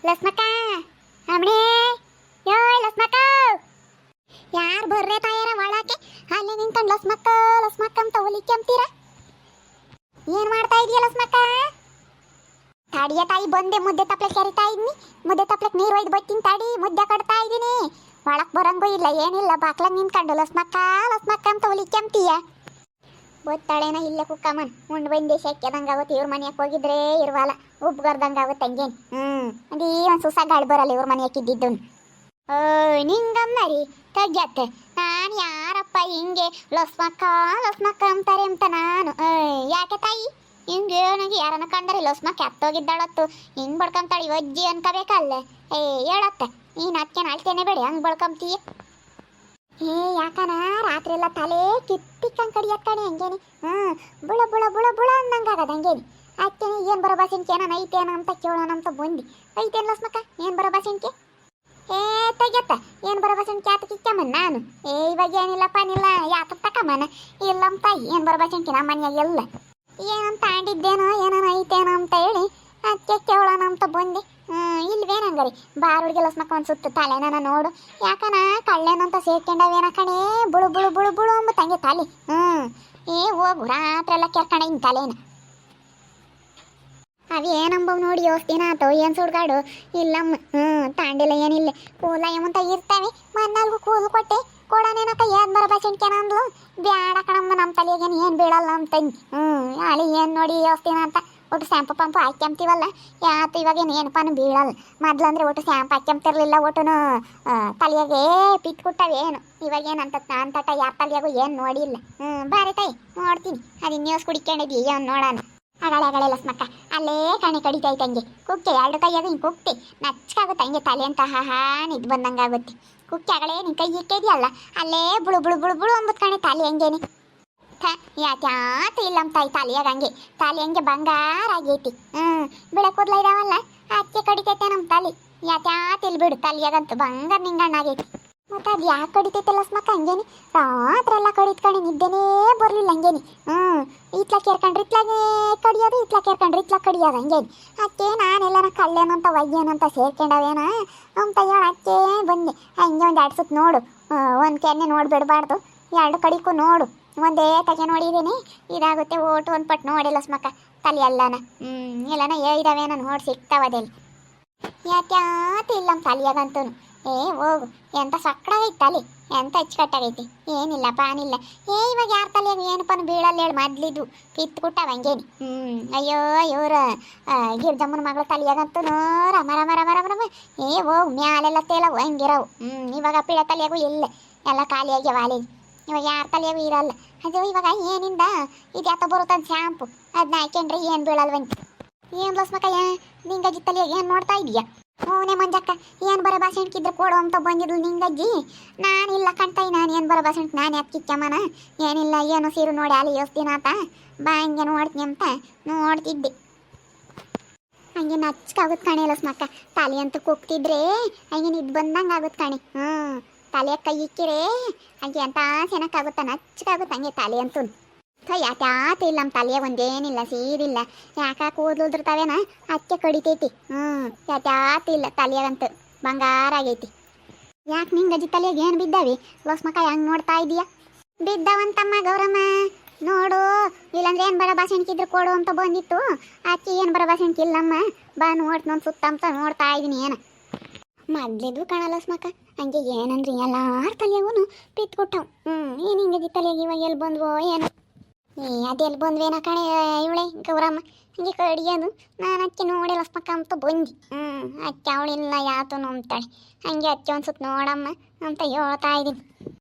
ಲಸ್ಮಕ್ಕ ಅಮ್ಮಣೇ ಯೋ ಲಸ್ಮಕ್ಕ ಯಾರು ಬರ್ರೆ ತಾಯರ ಒಳಕ್ಕೆ ಅಲ್ಲಿ ನಿಂತ್ಕೊಂಡು ಲಸ್ಮಕ್ಕ ಲಸ್ಮಕ್ಕ ಅಂತ ಒಲಿಕೆ ಅಂತೀರ. ಏನ್ ಮಾಡ್ತಾ ಇದೀಯ ಲಸ್ಮಕ್ಕ? ತಾಡಿಯ ತಾಯಿ ಬಂದೆ ಮುದ್ದೆ ತಪ್ಲಕ್ಕೆ ಕರಿತಾ ಇದ್ನಿ. ಮುದ್ದೆ ತಪ್ಲಕ್ಕೆ ನೀರು ಒಯ್ದು ಬತ್ತೀನಿ ತಾಡಿ, ಮುದ್ದೆ ಕಟ್ತಾ ಇದ್ದೀನಿ. ಒಳಕ್ ಬರಂಗೂ ಇಲ್ಲ ಏನಿಲ್ಲ, ಬಾಕ್ಲಾಗ ನಿಂತ್ಕೊಂಡು ಲಸ್ಮಕ್ಕ ಲಸ್ಮಕ್ಕ ಅಂತ ಒಲಿಕೆ ಅಂತೀಯ. ಗೊತ್ತಾಳೇನ ಇಲ್ಲೇ ಕುಕ್ಕಮ್ಮನ್ ಉಂಡು ಬಂದೆ ಶೆಕ್ಕೆದಂಗಾಗುತ್ತೆ. ಇವ್ರ ಮನೆಯಕ್ಕೆ ಹೋಗಿದ್ರೆ ಇರುವಲ್ಲ ಉಬ್ಗರ್ದಂಗಾಗುತ್ತೆ ಹಂಗೇನು. ಅದೇ ಒಂದು ಸುಸ ಗಾಳಿ ಬರಲ್ಲ ಇವ್ರ ಮನೆಯಕ್ಕೆ ಇದ್ದಿದ್ದು. ನಿಂಗಮ್ಮರಿ ತಗ್ಗತ್ತೆ ನಾನು ಯಾರಪ್ಪ ಹಿಂಗೆ ಲಸ್ಮಕ್ಕ ಲಸ್ಮಕ್ಕ ಅಂತಾರೆ ಅಂತ ನಾನು. ಯಾಕೆ ತಾಯಿ ಹಿಂಗೆ ನನಗೆ ಯಾರನ್ನ ಕಂಡ್ರೆ ಲಸ್ಮಕ್ಕ ಎತ್ತೋಗಿದ್ದಾಳತ್ತು ಹಿಂಗೆ ಬಡ್ಕೊಂತಾಳೆ ಅಜ್ಜಿ ಅನ್ಕೋಬೇಕಲ್ಲೇ. ಹೇಳತ್ತೆ ನೀನು ಅದಕ್ಕೆ ಅಳ್ತೇನೆ ಬೇಡಿ ಹಂಗೆ ಬಡ್ಕೊಂತೀಯ. ಯಾಕನ ರಾತ್ರಿ ಎಲ್ಲ ತಲೆ ಕಿತ್ತಿಕ್ಕಂಗೆ ಕಡಿಯಕ್ಕಣೆ ಹಂಗೇನಿ. ಬುಳ ಬುಳ ಬುಳ ಬುಳ ಅಂದಂಗಾಗದ ಹಂಗೇನಿ. ಅಕ್ಕೇನೆ ಏನು ಬರೋ ಬಾಸಿನ್ಕೆ ಏನಾನ ಐತೇನ ಅಂತ ಕೇಳೋಣ ಅಂತ ಬಂದು. ಐತೇನು ಲಸ್ಮಕ್ಕ ಏನು ಬರೋ ಬಾಸಿನ್ಕೆ? ತೆಗೆತ್ತ ಏನು ಬರೋ ಬಾಸಿನ್ಕೆ ಆತ ಕಿಕ್ಕಮ್ಮನ್ ನಾನು. ಇವಾಗ ಏನಿಲ್ಲಪ್ಪ ಏನಿಲ್ಲ ಯಾತಕ್ಕೆ ತಕಮ್ಮನ ಇಲ್ಲಮ್ಮ ತಾಯಿ ಏನು ಬರೋ ಬಾಸಿನ್ಕೆ ನಮ್ಮ ಮನೆಯಾಗ ಎಲ್ಲ ಏನಂತ ಆಂಡಿದ್ದೇನೋ ಏನಾನ ಐತೇನೋ ಅಂತ ಹೇಳಿ ಅದಕ್ಕೆ ಕೇಳೋಣ ಅಂತ ಬಂದೆ. ಇಲ್ವೇನಂಗರಿ ಬಾರುಡಿಗೆ ಲಸ್ಮಕ್ಕ ಒಂದು ಸುತ್ತ ತಲೆನ ನೋಡು. ಯಾಕನ ಕಳ್ಳೆನಂತ ಸೇರ್ಕೊಂಡವೇನ ಕಣೆ ಬುಳು ಬುಳು ಬುಳು ಬುಳು ಅಂಬ ತಂಗೆ ತಲೆ. ಹೋಗು ರಾತ್ರಿ ಎಲ್ಲ ಕೆರ್ಕಣ ಇನ್ ತಲೆನ. ಅವೇನಂಬವ್ ನೋಡಿ ಯೋಸ್ತಿನ ಆತೋ ಏನು ಸುಡ್ಗಾಡು ಇಲ್ಲಮ್ಮ. ತಾಂಡಿಲ್ಲ ಏನಿಲ್ಲ ಕೂಲ ಏಮಂತ ಇರ್ತವೆ ಮನ್ನಾಲ್ಗೂ ಕೂಲು ಕೊಟ್ಟೆ ಕೊಡನೇನಕ್ಕ ಏನ್ ಬರೋ ಬಸಣ್ಕೆನ ಅಂದ್ಲು. ಬ್ಯಾಡ ಕಣಮ್ಮ ನಮ್ಮ ತಲೆಗೇನು ಏನು ಬೀಳಲ್ಲ ನಮ್ಮ ತಂಗಿ. ಅಲ್ಲಿ ಏನು ನೋಡಿ ಯೋಸ್ತಿನ ಅಂತ ಒಟ್ಟು ಸ್ಯಾಂಪು ಪಂಪು ಹಾಕ್ಯಂತೀವಲ್ಲ ಯಾತು ಇವಾಗೇನು ಏನಪ್ಪನು ಬೀಳಲ್ಲ. ಮೊದ್ಲಂದ್ರೆ ಒಟ್ಟು ಸ್ಯಾಂಪ್ ಹಾಕ್ಯಂತಿರ್ಲಿಲ್ಲ ಒಟ್ಟುನು ತಲೆಯಾಗೆ ಪಿಟ್ ಕೊಟ್ಟವೇನು. ಇವಾಗೇನಂತ ಅಂತಟ ಯಾರ ತಲೆಯಾಗೂ ಏನು ನೋಡಿಲ್ಲ. ಬಾರಿ ತಾಯಿ ನೋಡ್ತೀನಿ ಅದು ನ್ಯೂಸ್ ಕುಡಿಕೊಂಡಿದ್ದಿ ಏನು ನೋಡೋಣ. ಅಗಳೆ ಲಸ್ಮಕ್ಕ ಅಲ್ಲೇ ಕಣೆ ಕಡಿತೈತೆ ಹಂಗೆ ಕುಕ್ಕೆ ಎರಡು ಕೈಯಾಗ ಹಿಂಗೆ ಕುಕ್ತಿ ನಚ್ಕಾಗುತ್ತೆ ಹಂಗೆ ತಲೆ ಅಂತ ನಿದ್ದು ಬಂದಂಗಾಗುತ್ತೆ. ಕುಕ್ಕೆ ಅಗಳೇ ನಿನ್ನ ಕೈ ಇಟ್ಟಿದೆಯಲ್ಲ ಅಲ್ಲೇ ಬುಳು ಬುಳು ಬುಳು ಬುಳು ಅಂಬುದು ಕಣೆ ತಲೆ ಹಂಗೇನೆ. ಯಾತ್ಯಾತ ಇಲ್ಲಮ್ಮ ತಾಯಿ ತಲೆಯಾಗ ಹಂಗೆ ತಲೆ ಹಂಗೆ ಬಂಗಾರ ಆಗೈತಿ. ಬಿಳ ಕೂದಲ ಇದಾವಲ್ಲ ಅದಕ್ಕೆ ಕಡಿತೈತೆ ನಮ್ಮ ತಲೆ. ಯಾತ್ಯಾತ ಇಲ್ಲಿ ಬಿಡು ತಲೆಯಾಗಂತೂ ಬಂಗಾರ ನಿಂಗಣ್ಣಾಗೈತಿ. ಮತ್ತು ಅದು ಯಾಕೆ ಕಡಿತೈತೆ ಲಸ್ಮಕ್ಕ ಹಂಗೇನಿ ರಾತ್ರಿ ಎಲ್ಲ ಕಡಿತ್ಕೊಂಡು ನಿದ್ದೆನೇ ಬರಲಿಲ್ಲ ಹಂಗೇನಿ. ಇತ್ಲ ಕೇರ್ಕೊಂಡ್ರೆ ಇತ್ಲಾಗೆ ಕಡಿಯೋದು ಇತ್ಲ ಕೇರ್ಕೊಂಡ್ರೆ ಇತ್ಲ ಕಡಿಯೋದು ಹಂಗೇನಿ. ಅದಕ್ಕೆ ನಾನೆಲ್ಲನ ಕಳ್ಳೇನಂತ ಒಯ್ಯೇನಂತ ಸೇರ್ಕೊಂಡವೇನ ಅಂತ ಹೇಳಿ ಅದಕ್ಕೆ ಬಂದೆ. ಹಂಗೆ ಒಂದು ಎರಡು ಸುತ್ತು ನೋಡು, ಒಂದು ಕೆನ್ನೆ ನೋಡಿಬಿಡ್ಬಾರ್ದು, ಎರಡು ಕಡಿಗೂ ನೋಡು. ಒಂದೇ ತಗೆ ನೋಡಿದ್ದೀನಿ ಇದಾಗುತ್ತೆ ಓಟು ಒಂದು ಪಟ್ಟು ನೋಡಿ ಲಸ್ಮಕ್ಕ ತಲೆ ಎಲ್ಲನ. ಎಲ್ಲನ ಇದಾವೇನ ನೋಡಿ ಸಿಗ್ತಾವದೆಲ್ಲಿ. ಯಾತ್ಯಾತ ಇಲ್ಲಮ್ಮ ತಲೆಯಾಗಂತೂ. ಹೋಗು ಎಂತ ಸಕ್ಕಡಾಗೈತೆ ತಲೆ ಎಂತ ಅಚ್ಚುಕಟ್ಟಾಗೈತಿ. ಏನಿಲ್ಲ ಪಾನಿಲ್ಲ. ಇವಾಗ ಯಾರ ತಲೆಯಾಗ ಏನಪ್ಪನ ಬೀಳಲ್ಲ ಹೇಳಿ ಮೊದ್ಲಿದ್ದು ಕಿತ್ಬಿಟ್ಟಾವ ಹಂಗೇನಿ. ಅಯ್ಯೋ ಇವ್ರ ಗಿರ್ಜಮ್ಮನ ಮಗಳ ತಲೆಯಾಗಂತೂ ರಮ ರಮ ರಮ ರಮ ರಮ. ಹೋಗು ಮ್ಯಾಲೆಲ್ಲ ತೇಲವು ಹಂಗಿರವು. ಇವಾಗ ಪಿಳ ತಲೆಯಾಗೂ ಇಲ್ಲ ಎಲ್ಲ ಖಾಲಿಯಾಗ್ಯಾವ ಅಲ್ಲಿಗೆ. ಇವಾಗ ಯಾರ ತಲೆಯಾಗೂ ಇರಲ್ಲ. ಅದು ಇವಾಗ ಏನಿಂದ ಇದು ಯಾತ ಬರುತ್ತಂತ ಶ್ಯಾಂಪು ಅದನ್ನ ಹಾಕ್ಯಂಡ್ರೆ ಏನು ಬೀಳಲ್ವಂತ. ಏನು ಲಸ್ಮಕ್ಕ ನಿಂಗಜ್ಜಿ ತಲೆಯಾಗ ಏನು ನೋಡ್ತಾ ಇದೀಯಾ? ಹ್ಞೂನೇ ಮಂಜಕ್ಕ ಏನು ಬರೋ ಬಾಸೆಣ್ಕಿದ್ರೆ ಕೊಡು ಅಂತ ಬಂದಿದ್ಲು ನಿಂಗಜ್ಜಿ. ನಾನಿಲ್ಲ ಕಣ್ತಾಯಿ ನಾನು ಏನು ಬರೋ ಬಾಸೆಣ್ಕ್ ನಾನು ಯಾಕೆ ಕಿಚ್ಚಮ್ಮನ ಏನಿಲ್ಲ ಏನು ಸೀರು ನೋಡಿ ಅಲ್ಲಿ ಯೋಸ್ತಿನ ಆತ ಬಾ ಹಂಗೆ ನೋಡ್ತೀನಿ ಅಂತ ನೋಡ್ತಿದ್ದೆ. ಹಂಗೆ ನಚ್ಕಾಗುತ್ತೆ ಕಣೆ ಲಸ್ಮಕ್ಕ ತಲೆ ಅಂತ ಕುಗ್ತಿದ್ರೆ ಹಂಗೆ ನಿದ್ದು ಬಂದಂಗೆ ಆಗುತ್ತೆ ಕಣೆ. ತಲೆ ಕೈ ಇಕ್ಕಿರೆ ಹಂಗೆ ಎಂತ ಚೆನ್ನಾಗಾಗುತ್ತೆ ನಚ್ಕಾಗುತ್ತೆ ಹಂಗೆ ತಲೆ ಅಂತೂ. ಯಾತ್ಯಾತ ಇಲ್ಲ ನಮ್ಮ ತಲೆಯ ಒಂದೇನಿಲ್ಲ ಸೀರಿಲ್ಲ ಯಾಕ ಕೂದಲು ಉದುರ್ತಾವೇನ ಅದಕ್ಕೆ ಕಡಿತೈತಿ. ಯಾತ್ಯಾತ ಇಲ್ಲ ತಲೆಯಾಗಂತೂ ಬಂಗಾರ ಆಗೈತಿ. ಯಾಕೆ ನಿಂಗಜ್ಜಿ ತಲೆಯಾಗ ಏನು ಬಿದ್ದಾವೆ ಲಸ್ಮಕ್ಕ ಹೆಂಗೆ ನೋಡ್ತಾ ಇದೀಯಾ? ಬಿದ್ದಾವಂತಮ್ಮ ಗೌರಮ್ಮ ನೋಡು, ಇಲ್ಲಾಂದ್ರೆ ಏನು ಬರೋ ಬಾಸೆಣ್ಕಿದ್ರೆ ಕೊಡು ಅಂತ ಬಂದಿತ್ತು. ಆಕೆ ಏನು ಬರೋ ಬಾಸೆಣ್ಕಿ ಇಲ್ಲಮ್ಮ ಬಾ ನೋಡ್ತು ನನ್ನ ಸುತ್ತ ಅಂತ ನೋಡ್ತಾ ಇದ್ದೀನಿ. ಏನು ಮೊದ್ಲಿದ್ವು ಕಣ ಲಸ್ಮಕ್ಕ ಹಂಗೆ ಏನಂದ್ರಿ ಎಲ್ಲಾರ ತಲೆಯಾಗೂ ಪಿತ್ ಕೊಟ್ಟವು. ಏನು ಹಿಂಗಜ್ಜಿ ತಲೆಯಾಗ ಇವಾಗ ಎಲ್ಲಿ ಬಂದ್ವೋ ಏನೋ. ಅದೆಲ್ಲಿ ಬಂದ್ವೇನ ಕಣೆ ಇವಳೆ ಗೌರಮ್ಮ ಹಂಗೆ ಕಡಿಯೋದು. ನಾನು ಅಕ್ಕಿ ನೋಡಿ ಲಸ್ಮಕ್ಕ ಅಂತ ಬಂದು ಅಕ್ಕಿ ಅವಳಿಲ್ಲ ಯಾತು ಅಂತಾಳೆ. ಹಂಗೆ ಅಕ್ಕಿ ಒಂದು ಸುತ್ತ ನೋಡಮ್ಮ ಅಂತ ಹೇಳ್ತಾ ಇದ್ದೀನಿ.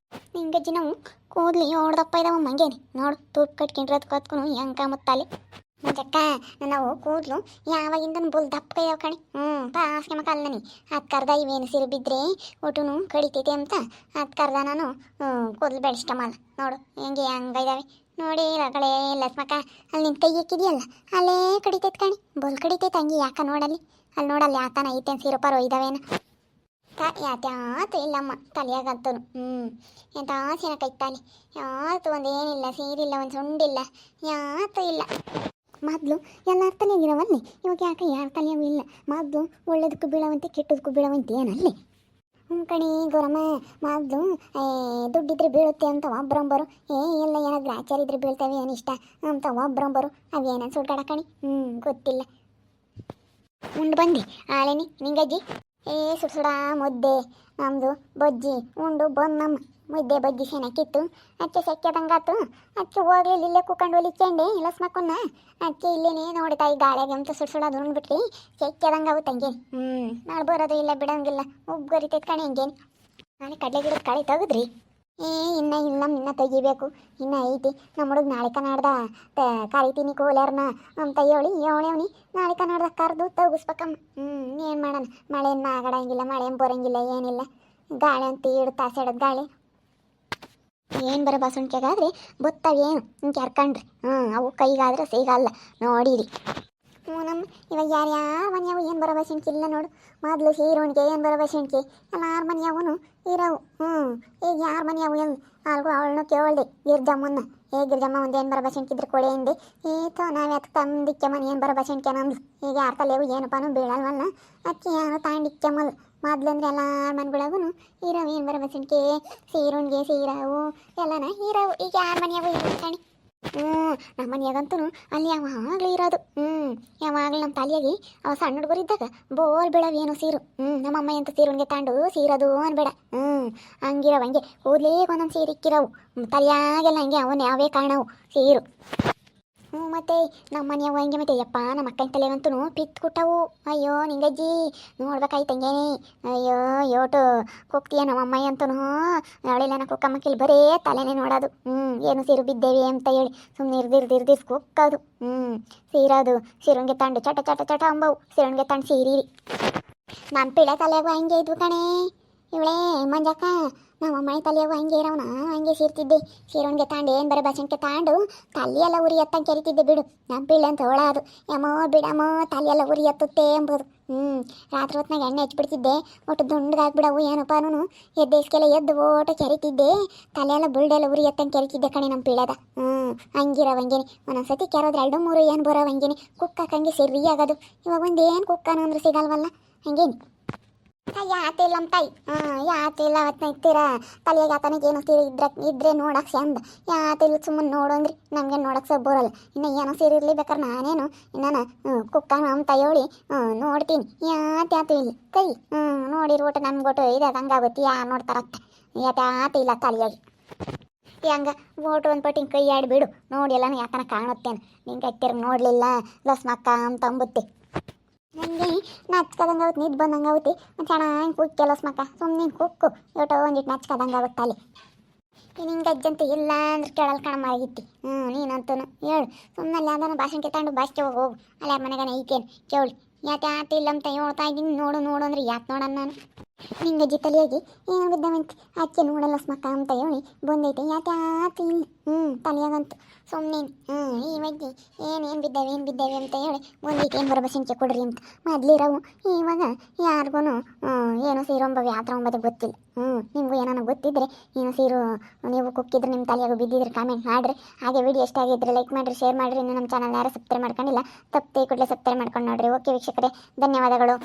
ಹಿಂಗಜ್ಜಿ ನಾವು ಕೂದಲು ಹೊಡ್ದಪ್ಪ ಇದಾವ ಮಂಗೇನಿ ನೋಡು ತೂಪ್ ಕಟ್ಕೊಂಡ್ರೆ ಅದು ಕತ್ಕೊಂಡು ಹೆಂಗೆ ಕಾಮುತ್ತಲೆ ಮಂಜಕ್ಕ. ನಾವು ಕೂದಲು ಯಾವಾಗಿಂದ ಬುಲ್ ದಪ್ಪ ಇದಾವ ಕಣೆ. ಪಾಸ್ಗೆ ಮಕ್ಕ ಅಲ್ಲ ನೀ ಅದು ಕರ್ದ ಇವೇನು ಸಿರು ಬಿದ್ದರೆ ಒಟುನು ಕಡಿತೈತೆ ಅಂತ ಅದು ಕರ್ದ ನಾನು ಕೂದಲು ಬೆಳೆಸ್ಟಮಲ್ಲ ನೋಡು ಹೆಂಗೆ ಹಂಗಿದಾವೆ ನೋಡಿ. ರಗಳೆ ಲಸ್ಮಕ್ಕ ಅಲ್ಲಿ ನಿನ್ನ ಕೈ ಇಕ್ಕಿದೆಯಲ್ಲ ಅಲ್ಲೇ ಕಡಿತೈತೆ ಕಣಿ ಬೊಲ್ ಕಡಿತೈತೆ ಹಂಗೆ ಯಾಕ ನೋಡಲ್ಲಿ ಅಲ್ಲಿ ನೋಡಲ್ಲಿ ಯಾತನ ಐತೇನು ಸಿರುಪರು ಇದ್ದಾವೇನು. ಯಾತ್ಯಾತು ಇಲ್ಲಮ್ಮ ತಲೆಯಾಗಂತೂ. ಎಂತ ಸೀನಕೈತೆ ತಲೆ ಯಾತು ಒಂದೇನಿಲ್ಲ ಸೀರಿಲ್ಲ ಒಂದು ಸುಂಡಿಲ್ಲ ಯಾತು ಇಲ್ಲ. ಮೊದಲು ಎಲ್ಲರ ತಲೆಯಾಗಿರವಲ್ಲಿ ಇವಾಗ ಯಾಕೆ ಯಾರ ತಲೆಯಾಗೂ ಇಲ್ಲ. ಮೊದಲು ಒಳ್ಳೇದಕ್ಕೂ ಬೀಳವಂತೆ ಕೆಟ್ಟದಕ್ಕೂ ಬೀಳವಂತೆ ಏನಲ್ಲಿ ಕಣಿ ಗೌರಮ್ಮ. ಮೊದಲು ದುಡ್ಡಿದ್ರೆ ಬೀಳುತ್ತೆ ಅಂತ ಒಬ್ರಂಬರು, ಎಲ್ಲ ಏನಾದ್ರು ಆಚಾರ ಇದ್ರೆ ಬೀಳ್ತವೆ ಏನಿಷ್ಟ ಅಂತ ಒಬ್ರಂಬರು. ಅವೇನ ಸುಡ್ಗಾಡ ಕಣಿ. ಗೊತ್ತಿಲ್ಲ. ಉಂಡು ಬಂದು ಆಳೆನಿ ನಿಂಗಜ್ಜಿ ಸುಡ ಮುದ್ದೆ ನಮ್ಮದು ಬಜ್ಜಿ ಉಂಡು ಬಂದು ನಮ್ಮ ಮುದ್ದೆ ಬಜ್ಜಿ ಚೆನ್ನಾಗಿತ್ತು. ಅಚ್ಚೆ ಸೆಕ್ಕೆದಂಗಾತು. ಅಚ್ಚೆ ಹೋಗ್ಲಿಲ್ಲ ಇಲ್ಲೇ ಕೂಕೊಂಡು ಒಲಿಚಂಡೆ ಲಸ್ ಮಕ್ಕನ್ನ. ಅಚ್ಚೆ ಇಲ್ಲೇನೇ ನೋಡ್ತಾ ಈ ಗಾಳಿಯಾಗೆ ಅಂತ ಸುಡ್ಸೋದು ಉಂಡ್ಬಿಟ್ರಿ ಸೆಕ್ಕೆದಂಗೆ ಆಗುತ್ತೆ ಹಂಗೆ. ನಾಳೆ ಬರೋದು ಇಲ್ಲ ಬಿಡೋಂಗಿಲ್ಲ ಉಬ್ಗರಿತೈತೆ ಕಣೆ ಹಂಗೇನು. ನಾಳೆ ಕಡಲೆ ಗಿಡದ ಕಾಳಿ ತೆಗೆದ್ರಿ? ಇನ್ನೂ ಇಲ್ಲ, ಇನ್ನ ತೆಗಿಬೇಕು, ಇನ್ನೂ ಐತಿ. ನಮ್ಮ ಹುಡುಗ ನಾಳೆ ಕನ್ನಡದ ಕರಿತೀನಿ ಕೋಲ್ಯಾರನ ಅಂತ ಅವನಿ ನಾಳೆ ಕನ್ನಡದ ಕರೆದು ತೆಗಿಸ್ಬೇಕಮ್ಮ. ಏನು ಮಾಡೋಣ, ಮಳೆಯನ್ನು ಆಗಡಂಗಿಲ್ಲ, ಮಳೆ ಬರೋಂಗಿಲ್ಲ, ಏನಿಲ್ಲ. ಗಾಳಿ ಅಂತ ಇಡ್ತಾ ಸೆಡದ ಗಾಳಿ ಏನು ಬರೋ ಬಸವಣಿಕೆಗಾದ್ರೆ ಬತ್ತವೇನು ಹಿಂಗೆ ಕೆರ್ಕೊಂಡ್ರಿ. ಅವು ಕೈಗಾದ್ರೆ ಸಿಗಲ್ಲ ನೋಡಿರಿ. ನಮ್ಮ ಇವಾಗ ಯಾರ್ಯಾರ ಮನೆಯವು ಏನು ಬರೋ ಬಸವಣಿಕೆ ಇಲ್ಲ ನೋಡು. ಮೊದಲು ಹೀರೋಣಿಗೆ ಏನು ಬರೋ ಬಸವಣಿಕೆ ಎಲ್ಲಾರ ಮನೆಯವನು ಇರೋವು. ಈಗ ಯಾರ ಮನೆಯವು ಎಲ್ಲಿ ಅಲ್ಗೂ ಅವಳನ್ನು ಕೇಳ್ದೆ ಗಿರ್ಜಮ್ಮನ್ನ. ಗಿರ್ಜಮ್ಮ ಒಂದು ಏನು ಬರೋ ಬಸವಣಿಕಿದ್ರೆ ಕೊಡೆ ಅಂದೆ. ನಾವು ಯಾಕೆ ತಂದಿಕ್ಕೆ ಮನೆ ಏನು ಬರೋ ಬಸವಣಿಕೆ ನಮ್ದು. ಈಗ ಯಾರ ತಲೆಯವು ಏನಪ್ಪಾನು ಬೀಳಲ್ವಲ್ಲ. ಅಕ್ಕಿ ಯಾರು ತಾಂಡಿಕ್ಕೆಮ್ಮಲ್ಲ. ಮೊದ್ಲಂದ್ರೆ ಎಲ್ಲಾರ ಮನೆಗಳಿಗೂ ಹೀರವು ಏನು ಬರೋ ಬಸವಣಿಕೆ ಸೀರುಣ್ಗೆ ಸೀರಾವು ಎಲ್ಲನ ಹೀರವು. ಈಗ ಯಾರ ಮನೆಯಾಗೂ ಇಲ್ಲ ಕಣಿ. ನಮ್ಮ ಮನೆಯಾಗಂತೂ ಅಲ್ಲಿ ಯಾವಾಗಲೂ ಇರೋದು. ಯಾವಾಗಲೂ ನಮ್ಮ ತಲೆಯಾಗಿ ಅವ ಸಣ್ಣ ಹುಡುಗರಿದ್ದಾಗ ಬೋಲ್ ಬೀಳವೇನು ಸೀರು. ನಮ್ಮಮ್ಮ ಅಂತ ಸೀರುಣ್ಗೆ ತಾಂಡು ಸೀರೋದು ಅನ್ಬೇಡ. ಹಂಗಿರವ ಹಂಗೆ ಕೂದಲೇ ಒಂದೊಂದು ಸೀರೆ ಇಕ್ಕಿರವು ತಲೆಯಾಗೆಲ್ಲ ಹಂಗೆ ಅವನು ಯಾವೇ ಕಾಣವು ಸೀರು. ಮತ್ತೆ ನಮ್ಮ ಮನೆಯವ ಹಂಗೆ ಮತ್ತೆ ಯಪ್ಪ ನಮ್ಮ ಅಕ್ಕನ ತಲೆಗಂತೂ ಪಿತ್ ಕುಟ್ಟವು. ಅಯ್ಯೋ ನಿಂಗಜ್ಜಿ ನೋಡ್ಬೇಕಾಯ್ತಂಗೇನೆ. ಅಯ್ಯೋ ಯೋಟು ಕುಕ್ತಿಯ ನಮ್ಮ ಅಮ್ಮಯ್ಯ ಅಂತೂ ಅವಳೆಲ್ಲ ನಾ ಕುಕ್ಕಮ್ಮಕ್ಕಿಲ್ಲಿ ಬರೇ ತಲೆನೇ ನೋಡೋದು. ಏನು ಸೀರು ಬಿದ್ದೇವೆ ಅಂತ ಹೇಳಿ ಸುಮ್ಮನೆ ಇರ್ದಿರ್ದಿರ್ದಿಸ್ ಕುಕ್ಕೋದು. ಸೀರೋದು ಸೀರುಣ್ಗೆ ತಂಡು ಚಟ ಚಟ ಚಟ ಅಂಬವು. ಸೀರುಣ್ಗೆ ತಂಡು ಸೀರೀರಿ. ನಮ್ಮ ಪಿಳೆ ತಲೆಯಾಗೂ ಹಂಗೆ ಇದ್ವು ಕಣೆ. ಇವಳೇ ಮಂಜಕ್ಕ ನಮ್ಮ ಅಮ್ಮನ ತಲೆಯಾಗೂ ಹಂಗೆ ಇರೋವನ ಹಂಗೆ ಸೀರ್ತಿದ್ದೆ. ಸೀರುಣ್ಗೆ ತಾಂಡು ಏನು ಬರೋ ಬಸವಣಿಗೆ ತಾಂಡು ತಲೆಯೆಲ್ಲ ಉರಿ ಎತ್ತಂಗೆ ಕೆರಿತಿದ್ದೆ ಬಿಡು. ನಮ್ಮ ಪಿಳ್ಳೆ ಅಂತ ಹೊಳೋದು. ಯಮೋ ಬಿಡಮೋ ತಲೆಯೆಲ್ಲ ಉರಿ ಎತ್ತುತ್ತೆ ಎಂಬುದು. ರಾತ್ರಿ ಹೊತ್ನಾಗ ಎಣ್ಣೆ ಹಚ್ಬಿಡ್ತಿದ್ದೆ. ಒಟ್ಟು ದುಂಡ್ಗಾಗ್ಬಿಡವು ಏನಪ್ಪಾನು. ಎದ್ದೇಸ್ಕೆಲ್ಲ ಎದ್ದು ಓಟು ಕೆರಿತಿದ್ದೆ. ತಲೆಯೆಲ್ಲ ಬುಲ್ಡೆಲ್ಲ ಉರಿ ಎತ್ತಂಗೆ ಕೆರಿತಿದ್ದೆ ಕಣೆ ನಮ್ಮ ಪಿಳ್ಳೆದ. ಹಂಗಿರವ ಹಂಗೇನೆ. ಒಂದೊಂದ್ಸತಿ ಕೆರೋದ್ರೆ 2-3 ಏನು ಬರೋ ಹಂಗೇನೆ. ಕುಕ್ಕಕ್ಕೆ ಸರಿ ಆಗೋದು. ಇವಾಗ ಒಂದು ಏನು ಕುಕ್ಕನು ಅಂದ್ರೆ ಸಿಗಲ್ವಲ್ಲ ಹಂಗೇನೆ. ಯಾತಿಲ್ಲ ನಮ್ಮ ತಾಯಿ. ಯಾತಿಲ್ಲ ಅವತ್ತನ ಇತ್ತೀರ ತಲೆಯಾಗ ಆತನಿಗೆ ಏನೋ ಸೀರೆ ಇದ್ರೆ ನೋಡಕ್ಕೆ ಚಂದ. ಯಾತಿಲ್ಲ ಸುಮ್ಮನೆ ನೋಡಂದ್ರಿ ನಮಗೆ ನೋಡಕ್ಕೆ ಸಹ ಬರೋಲ್ಲ. ಇನ್ನು ಏನೋ ಸೀರೆ ಇರಲಿ ಬೇಕಾದ್ರೆ ನಾನೇನು ನಾನು ಕುಕ್ಕನ ನಮ್ಮ ತಾಯೋಳಿ ನೋಡ್ತೀನಿ. ಯಾತು ಇಲ್ಲ ಕೈ ನೋಡಿರೋ ಒಟ್ಟು ನಮ್ಗೊಟ್ಟು ಇದೆ ಹಂಗಾಗುತ್ತೆ. ಯಾರು ನೋಡ್ತಾರತ್ತ ಯಾತ ಇಲ್ಲ ತಲೆಯಾಗಿ. ಹಂಗ ಓಟು ಒಂದು ಪಟ್ಟಿಂಗ್ ಕೈ ಆಡಿಬಿಡು ನೋಡಿ ಎಲ್ಲ ಯಾಕನ ಕಾಣುತ್ತೇನೆ. ನಿಂಗೆ ಹತ್ತಿರ ನೋಡಲಿಲ್ಲ ಲಸ್ ಮಕ್ಕ ಅಂತ ಅಂಬುತ್ತೆ. ನನಗೆ ನಚ್ಕದಂಗೆ ಆಗುತ್ತೆ, ನಿದ್ದು ಬಂದಂಗೆ ಆಗುತ್ತೆ. ಚೆನ್ನಾಗಿ ಕುಕ್ಕೆಲ್ಲ ಮಕ್ಕ ಸುಮ್ಮನೆ ಕುಕ್ಕು ಯೋಟೋ ಒಂದಿಟ್ಟು ನಚ್ಕದಂಗೆ ಆಗುತ್ತೆ ಅಲ್ಲಿ. ನಿಂಗೆ ಅಜ್ಜಂತೂ ಇಲ್ಲ ಅಂದ್ರೆ ಕೇಳಲ್ ಕಣಮ್ಮ ಆಗಿತ್ತಿ. ನೀನಂತೂ ಹೇಳು ಸುಮ್ಮನೆ ಯಾವ್ದಾನ ಭಾಷಣಕ್ಕೆ ತಗೊಂಡು ಭಾಷೆ ಹೋಗು. ಅಲ್ಲಿ ಯಾರ ಮನೆಗಾನ ಐತೇನು ಕೇಳಿ. ಯಾಕೆ ಇಲ್ಲ ಅಂತ ಹೇಳ್ತಾ ಇದ್ದೀನಿ. ನೋಡು ನೋಡು ಅಂದ್ರೆ ಯಾಕೆ ನೋಡೋಣ ನಾನು. ನಿಂಗಜ್ಜಿ ತಲೆಯಾಗಿ ಏನು ಬಿದ್ದವಂತ ಅಚ್ಚೆ ನೋಡಲ್ಲ ಮಕ್ಕ ಅಂತ ಹೇಳಿ ಬಂದೈತೆ. ಯಾಕೆ ಇಲ್ಲ ತಲೆಯಾಗಂತೂ ಸುಮ್ಮನೆ ಈ ಮಜ್ಜಿ ಏನು ಬಿದ್ದೇವೆ ಅಂತ ಹೇಳಿ ಬಂದೈತೆ. ಏನು ಬರೋ ಬಸಂಚೆ ಕೊಡ್ರಿ ಅಂತ ಮೊದಲಿರವು. ಇವಾಗ ಯಾರಿಗೂ ಏನೋ ಸೀರೊಂಬವು ಯಾವ ಥರ ಒಂಬದು ಗೊತ್ತಿಲ್ಲ. ನಿಮಗೂ ಏನಾನ ಗೊತ್ತಿದ್ರೆ ಏನೋ ಸೀರು ನೀವು ಕುಕ್ಕಿದ್ರೆ ನಿಮ್ಮ ತಲೆಯಾಗೂ ಬಿದ್ದಿದ್ರೆ ಕಾಮೆಂಟ್ ಮಾಡಿರಿ. ಹಾಗೆ ವಿಡಿಯೋ ಇಷ್ಟ ಆಗಿದ್ರೆ ಲೈಕ್ ಮಾಡಿರಿ, ಶೇರ್ ಮಾಡಿರಿ. ಇನ್ನು ನಮ್ಮ ಚಾನಲ್ ಯಾರು ಸಬ್ಸ್ಕ್ರೈಬ್ ಮಾಡ್ಕೊಂಡಿಲ್ಲ ತಪ್ಪೇ ಕೂಡಲೇ ಸಬ್ಸ್ಕ್ರೈಬ್ ಮಾಡ್ಕೊಂಡು ನೋಡಿರಿ. ಓಕೆ ವೀಕ್ಷಕರೇ, ಧನ್ಯವಾದಗಳು.